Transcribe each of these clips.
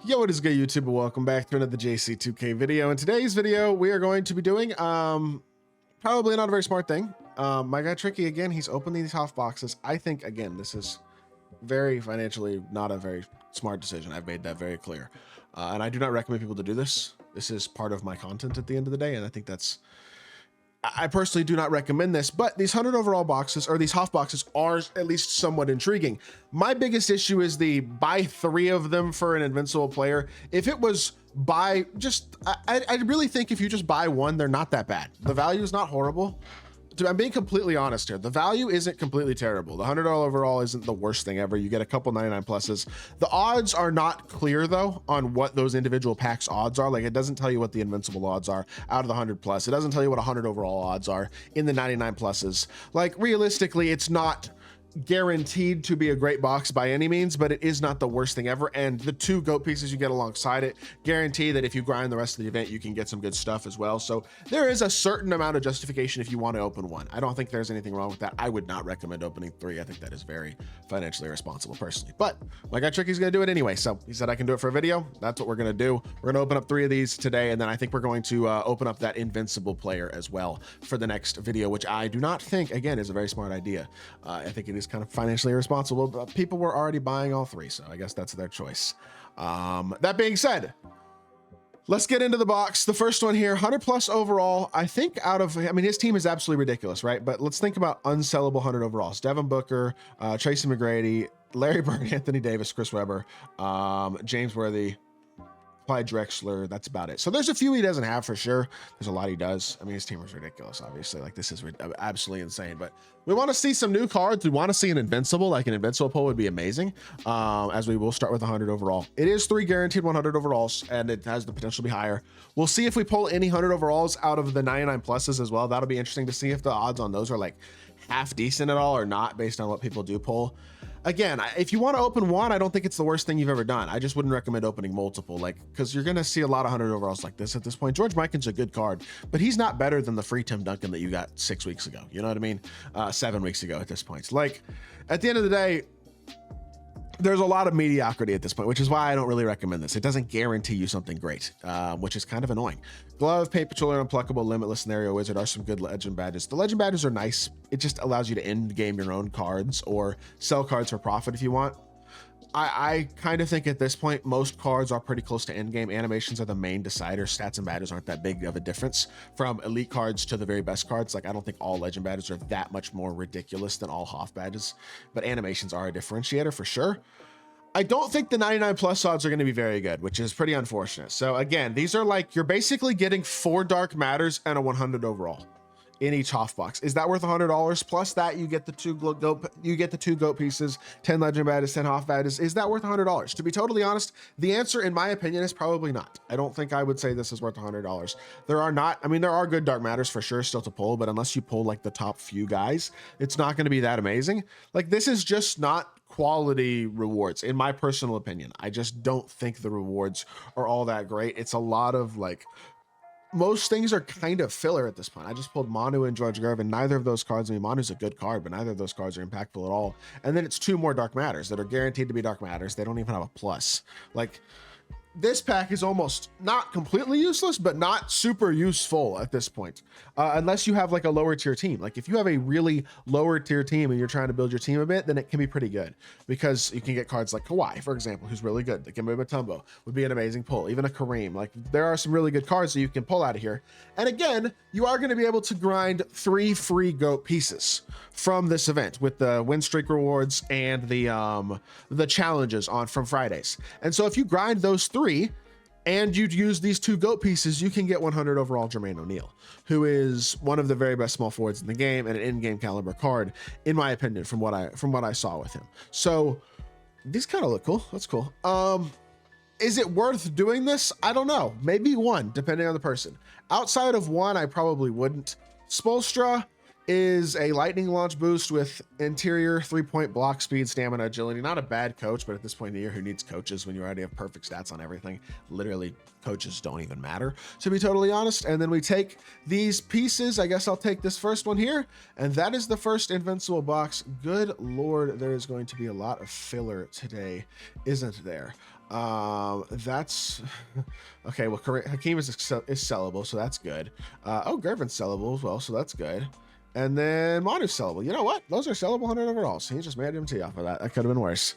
Yo, what is good, YouTube? Welcome back to another JC2K video. In today's video, we are going to be doing probably not a very smart thing. My guy Tricky, again, he's opening these half boxes. I think, again, this is very financially not a very smart decision. I've made that very clear. And I do not recommend people to do this. This is part of my content at the end of the day, and I think I personally do not recommend this, but these 100 overall boxes, or these half boxes, are at least somewhat intriguing. My biggest issue is the buy 3 of them for an invincible player. If it was buy just, I really think if you just buy one, they're not that bad. The value is not horrible. I'm being completely honest here. The value isn't completely terrible. The $100 overall isn't the worst thing ever. You get a couple 99 pluses. The odds are not clear though on what those individual packs odds are. Like, it doesn't tell you what the invincible odds are out of the 100 plus. It doesn't tell you what 100 overall odds are in the 99 pluses. Like, realistically, it's not guaranteed to be a great box by any means, but it is not the worst thing ever. And the 2 goat pieces you get alongside it guarantee that if you grind the rest of the event, you can get some good stuff as well. So there is a certain amount of justification if you want to open one. I don't think there's anything wrong with that. I would not recommend opening 3. I think that is very financially irresponsible personally, but my guy Tricky's gonna do it anyway. So he said I can do it for a video. That's what we're gonna do. We're gonna open up 3 of these today, and then I think we're going to open up that invincible player as well for the next video, which I do not think, again, is a very smart idea. I think it is kind of financially irresponsible, but people were already buying all 3, so I guess that's their choice. That being said, let's get into the box. The first one here, 100 plus overall. I think I mean, his team is absolutely ridiculous, right? But let's think about unsellable 100 overalls. Devin Booker, Tracy McGrady, Larry Bird, Anthony Davis, Chris Webber, James Worthy, Clyde Drexler. That's about it. So there's a few he doesn't have for sure. There's a lot he does. I mean, his team is ridiculous, obviously. Like, this is absolutely insane, but we want to see some new cards. We want to see an invincible, like an invincible pull would be amazing. As we will start with 100 overall. It is 3 guaranteed 100 overalls, and it has the potential to be higher. We'll see if we pull any 100 overalls out of the 99 pluses as well. That'll be interesting to see if the odds on those are like half decent at all or not, based on what people do pull. Again, if you want to open one, I don't think it's the worst thing you've ever done. I just wouldn't recommend opening multiple, like, because you're going to see a lot of 100 overalls like this at this point. George Mikan's a good card, but he's not better than the free Tim Duncan that you got 6 weeks ago. You know what I mean? 7 weeks ago at this point. Like, at the end of the day, there's a lot of mediocrity at this point, which is why I don't really recommend this. It doesn't guarantee you something great, which is kind of annoying. Glove, Paper Patroller, Unpluckable, Limitless, Scenario Wizard are some good legend badges. The legend badges are nice. It just allows you to end game your own cards or sell cards for profit if you want. I kind of think at this point, most cards are pretty close to end game. Animations are the main decider. Stats and badges aren't that big of a difference from elite cards to the very best cards. Like, I don't think all legend badges are that much more ridiculous than all Hoth badges, but animations are a differentiator for sure. I don't think the 99 plus odds are going to be very good, which is pretty unfortunate. So again, these are like, you're basically getting 4 dark matters and a 100 overall in each Hoth box. Is that worth $100? Plus that, you get the 2 goat pieces, 10 legend badges, 10 Hoth badges. Is that worth $100? To be totally honest, the answer in my opinion is probably not. I don't think I would say this is worth $100. There are good dark matters for sure still to pull, but unless you pull like the top few guys, it's not going to be that amazing. Like, this is just not quality rewards in my personal opinion. I just don't think the rewards are all that great. It's a lot of like, most things are kind of filler at this point. I just pulled Manu and George Gervin. Neither of those cards, I mean, Manu's a good card, but neither of those cards are impactful at all. And then it's 2 more dark matters that are guaranteed to be dark matters. They don't even have a plus. Like, this pack is almost not completely useless, but not super useful at this point, unless you have like a lower tier team. Like, if you have a really lower tier team and you're trying to build your team a bit, then it can be pretty good, because you can get cards like Kawhi, for example, who's really good. The Dikembe Mutombo would be an amazing pull. Even a Kareem. Like, there are some really good cards that you can pull out of here. And again, you are going to be able to grind 3 free GOAT pieces from this event with the win streak rewards and the challenges from Fridays. And so if you grind those 3 and you'd use these 2 GOAT pieces, you can get 100 overall Jermaine O'Neal, who is one of the very best small forwards in the game and an in-game caliber card, in my opinion, from what I saw with him. So these kind of look cool. That's cool. Is it worth doing this? I don't know. Maybe 1, depending on the person. Outside of 1, I probably wouldn't. Spolstra is a lightning launch boost with interior 3-point block, speed, stamina, agility. Not a bad coach, but at this point in the year, who needs coaches when you already have perfect stats on everything? Literally, coaches don't even matter, to be totally honest. And then we take these pieces. I guess I'll take this first one here, and that is the first invincible box. Good Lord, there is going to be a lot of filler today, isn't there? That's okay. Well, Hakeem is sellable, so that's good. Oh, Gervin's sellable as well, so that's good. And then Manu's sellable. You know what? Those are sellable 100 overalls. He just made MT off of that. That could have been worse.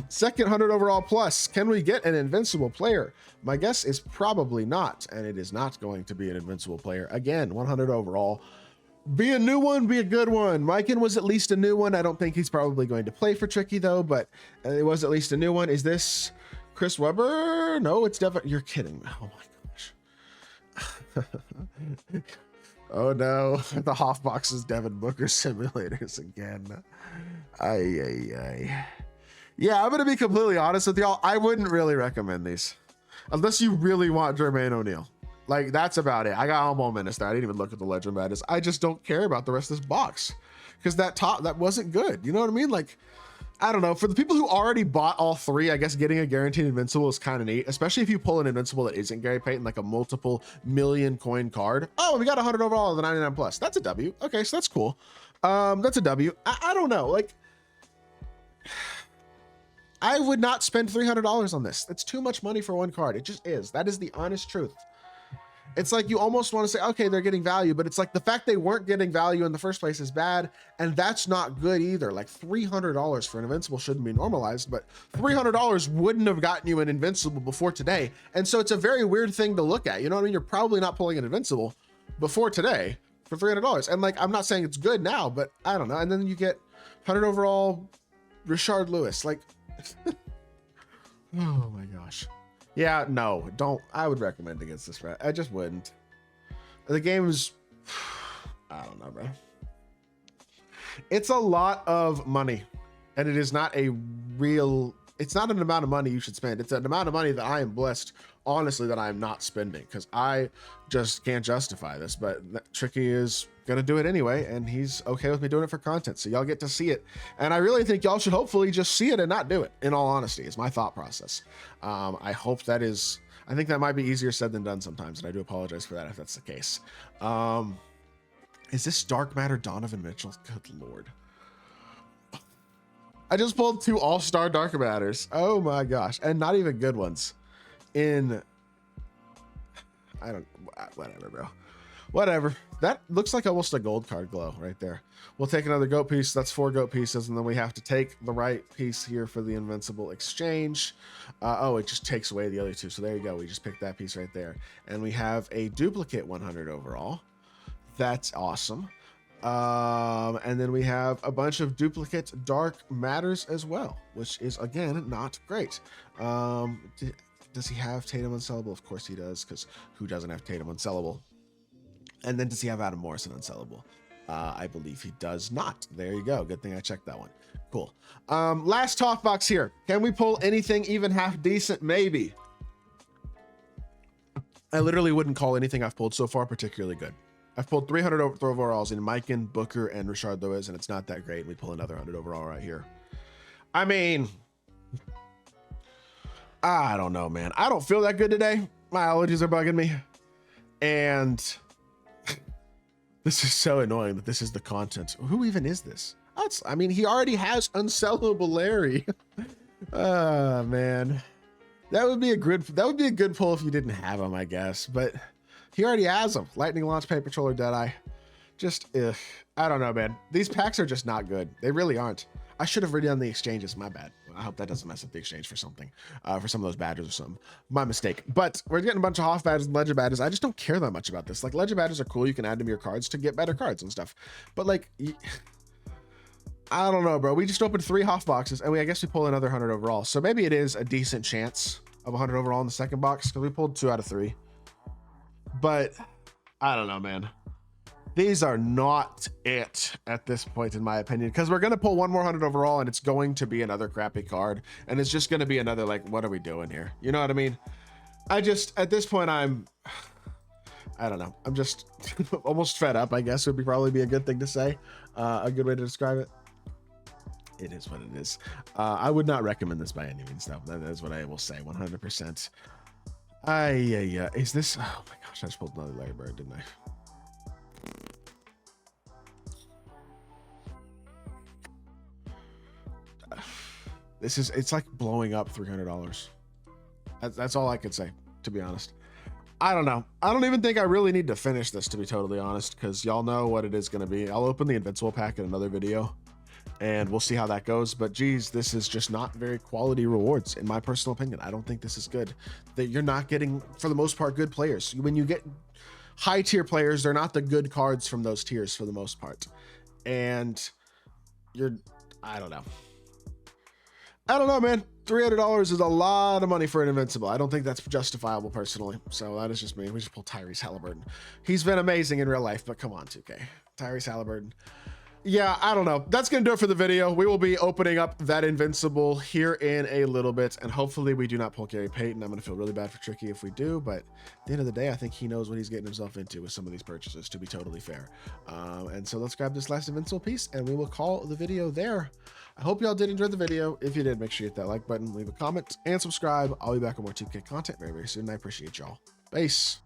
Second 100 overall plus. Can we get an invincible player? My guess is probably not, and it is not going to be an invincible player. Again, 100 overall. Be a new one, be a good one. Mikan was at least a new one. I don't think he's probably going to play for Tricky though, but it was at least a new one. Is this Chris Webber? No, it's Devin. You're kidding me. Oh my gosh. Oh no, the Hoffbox is Devin Booker simulators again. Ay. Yeah, I'm gonna be completely honest with y'all. I wouldn't really recommend these unless you really want Jermaine O'Neal. Like, that's about it. I got Humble Minister. I didn't even look at the Legend Madness. I just don't care about the rest of this box because that wasn't good. You know what I mean? Like, I don't know. For the people who already bought all three, I guess getting a guaranteed invincible is kind of neat, especially if you pull an invincible that isn't Gary Payton, like a multiple million coin card. Oh, we got 100 overall of the 99 plus. That's a W. Okay, so that's cool. That's a W. I don't know. Like, I would not spend $300 on this. That's too much money for one card. It just is. That is the honest truth. It's like you almost want to say, okay, they're getting value, but it's like the fact they weren't getting value in the first place is bad, and that's not good either. Like $300 for an invincible shouldn't be normalized, but $300 wouldn't have gotten you an invincible before today. And so it's a very weird thing to look at. You know what I mean? You're probably not pulling an invincible before today for $300. And like, I'm not saying it's good now, but I don't know. And then you get 100 overall Rashard Lewis. Like, oh my gosh. Yeah, no, don't. I would recommend against this, right? I just wouldn't. The game is, I don't know, bro. It's a lot of money, and it is not a real, it's not an amount of money you should spend. It's an amount of money that I am blessed, honestly, that I am not spending because I just can't justify this, but Tricky is going to do it anyway, and he's okay with me doing it for content, so y'all get to see it. And I really think y'all should hopefully just see it and not do it, in all honesty, is my thought process. I hope that is, I think that might be easier said than done sometimes, and I do apologize for that if that's the case. Is this Dark Matter Donovan Mitchell? Good Lord. I just pulled 2 all-star Dark Matters. Oh my gosh, and not even good ones. Whatever, bro. Whatever. That looks like almost a gold card glow right there. We'll take another goat piece. That's 4 goat pieces. And then we have to take the right piece here for the invincible exchange. Oh, it just takes away the other 2. So there you go. We just picked that piece right there. And we have a duplicate 100 overall. That's awesome. And then we have a bunch of duplicate Dark Matters as well, which is, again, not great. Does he have Tatum unsellable? Of course he does, because who doesn't have Tatum unsellable? And then does he have Adam Morrison unsellable? I believe he does not. There you go. Good thing I checked that one. Cool. Last top box here. Can we pull anything even half decent? Maybe. I literally wouldn't call anything I've pulled so far particularly good. I've pulled 300 overalls in Mikan, Booker, and Rashard Lewis, and it's not that great. We pull another 100 overall right here. I mean, I don't know, man. I don't feel that good today. My allergies are bugging me. And this is so annoying that this is the content. Who even is this? I mean, he already has unsellable Larry. Man. That would be a good pull if you didn't have him, I guess. But he already has them. Lightning Launch, Paper Troller, Deadeye. Just, I don't know, man. These packs are just not good. They really aren't. I should have redone the exchanges. My bad. I hope that doesn't mess up the exchange for something, for some of those badges or something. My mistake. But we're getting a bunch of Hoff badges and Legend badges. I just don't care that much about this. Like, Legend badges are cool. You can add them to your cards to get better cards and stuff. But like, I don't know, bro. We just opened 3 Hoff boxes, and I guess we pull another 100 overall. So maybe it is a decent chance of 100 overall in the second box, because we pulled 2 out of 3. But I don't know, man. These are not it at this point, in my opinion, because we're going to pull one more 100 overall, and it's going to be another crappy card. And it's just going to be another, like, what are we doing here? You know what I mean? At this point, I don't know. I'm just almost fed up, I guess, would probably be a good thing to say. A good way to describe it. It is what it is. I would not recommend this by any means, though. That is what I will say, 100%. Yeah. Is this? Oh my gosh, I just pulled another Larry Bird, didn't I? It's like blowing up $300. That's all I could say, to be honest. I don't know. I don't even think I really need to finish this, to be totally honest, because y'all know what it is going to be. I'll open the Invincible pack in another video, and we'll see how that goes. But geez, this is just not very quality rewards, in my personal opinion. I don't think this is good. That you're not getting, for the most part, good players. When you get high tier players, they're not the good cards from those tiers for the most part. And I don't know, man. $300 is a lot of money for an Invincible. I don't think that's justifiable personally. So that is just me. We just pull Tyrese Halliburton. He's been amazing in real life, but come on, 2K. Tyrese Halliburton. Yeah, I don't know. That's going to do it for the video. We will be opening up that Invincible here in a little bit, and hopefully we do not pull Gary Payton. I'm going to feel really bad for Tricky if we do, but at the end of the day, I think he knows what he's getting himself into with some of these purchases, to be totally fair. And so let's grab this last Invincible piece, and we will call the video there. I hope y'all did enjoy the video. If you did, make sure you hit that like button, leave a comment, and subscribe. I'll be back with more 2K content very, very soon. I appreciate y'all. Peace.